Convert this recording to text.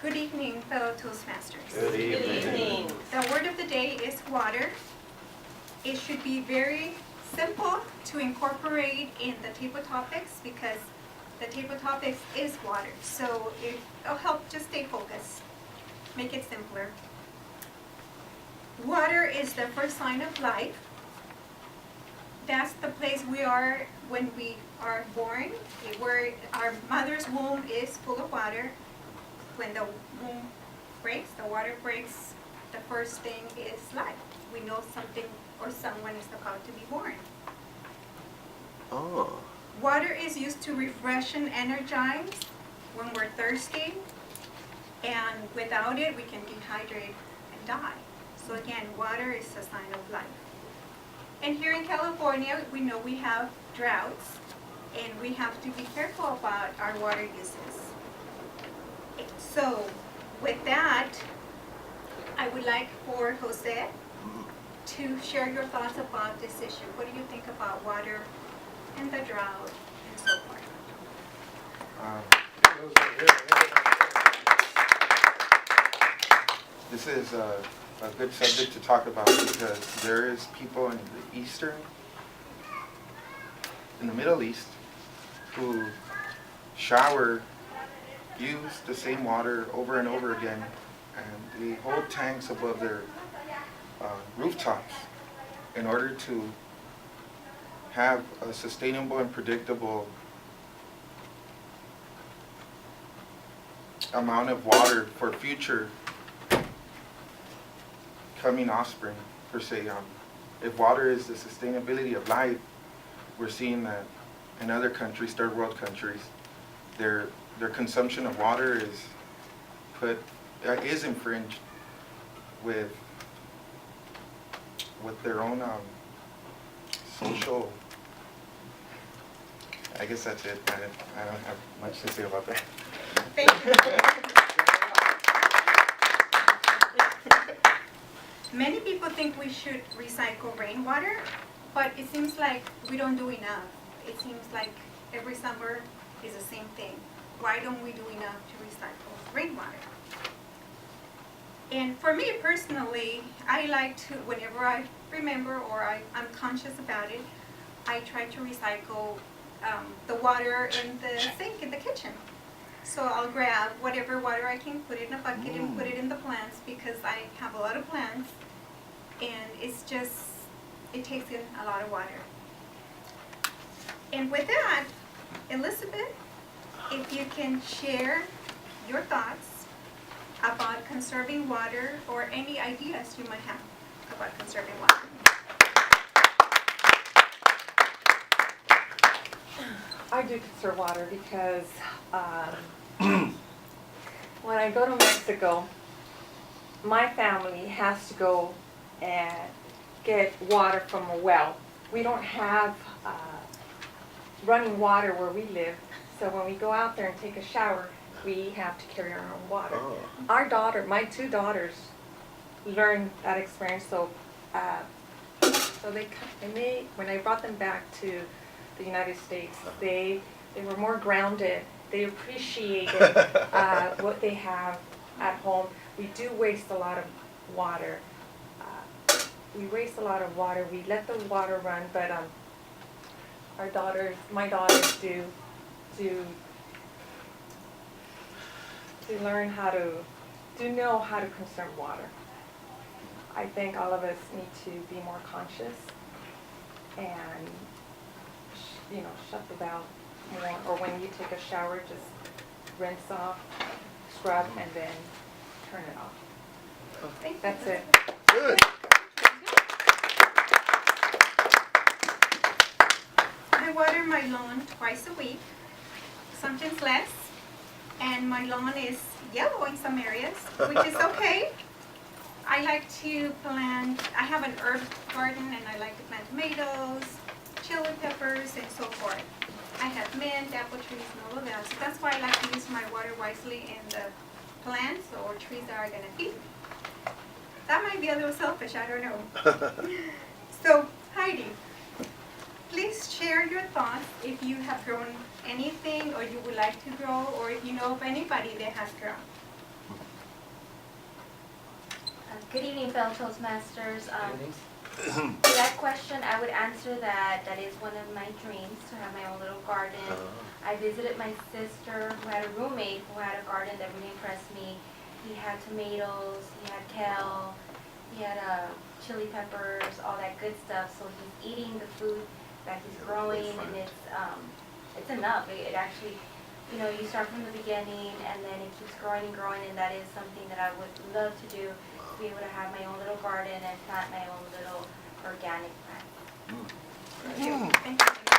Good evening, fellow Toastmasters. Good evening. The word of the day is water. It should be very simple to incorporate in the table topics because the table topics is water. So it'll help just stay focused, make it simpler. Water is the first sign of life. That's the place we are when we are born, where our mother's womb is full of water. When the womb breaks, the water breaks, the first thing is life. We know something or someone is about to be born. Oh. Water is used to refresh and energize when we're thirsty, and without it we can dehydrate and die. So again, water is a sign of life. And here in California, we know we have droughts, and we have to be careful about our water uses. So with that, I would like for Jose to share your thoughts about this issue. What do you think about water and the drought and so forth? This is a good subject to talk about because there is people in the Middle East, who use the same water over and over again, and they hold tanks above their rooftops in order to have a sustainable and predictable amount of water for future coming offspring, per se. If water is the sustainability of life, we're seeing that in other countries, third world countries, their consumption of water is infringed with their own social. I guess that's it. I don't have much to say about that. Thank you. Many people think we should recycle rainwater, but it seems like we don't do enough. It seems like every summer is the same thing. Why don't we do enough to recycle rainwater? And for me personally, I like to, whenever I remember or I'm conscious about it, I try to recycle the water in the sink in the kitchen. So I'll grab whatever water I can, put it in a bucket and put it in the plants because I have a lot of plants, and it takes in a lot of water. And with that, Elizabeth, if you can share your thoughts about conserving water or any ideas you might have about conserving water. I do conserve water because when I go to Mexico, my family has to go and get water from a well. We don't have running water where we live, so when we go out there and take a shower, we have to carry our own water. Oh. My two daughters learned that experience, so when I brought them back to the United States, they were more grounded. They appreciated what they have at home. We do waste a lot of water. We let the water run, but my daughters do learn know how to conserve water. I think all of us need to be more conscious and shut the valve more, or when you take a shower, just rinse off, scrub, and then turn it off. That's it. Good. I water my lawn twice a week, sometimes less, and my lawn is yellow in some areas, which is okay. I like to plant, I have an herb garden, and I like to plant tomatoes, chili peppers, and so forth. I have mint, apple trees, and all of that. So that's why I like to use my water wisely in the plants or trees that are going to feed me. That might be a little selfish, I don't know. So, Heidi, please share your thoughts if you have grown anything or you would like to grow, or if you know of anybody that has grown. Good evening, fellow Toastmasters. To that question, I would answer that that is one of my dreams, to have my own little garden. I visited my sister who had a roommate who had a garden that really impressed me. He had tomatoes, he had kale, he had chili peppers, all that good stuff. So he's eating the food that he's growing, and it's enough. It actually, you know, you start from the beginning, and then it keeps growing and growing, and that is something that I would love to do, to be able to have my own little garden and plant my own little organic plants. Thank you.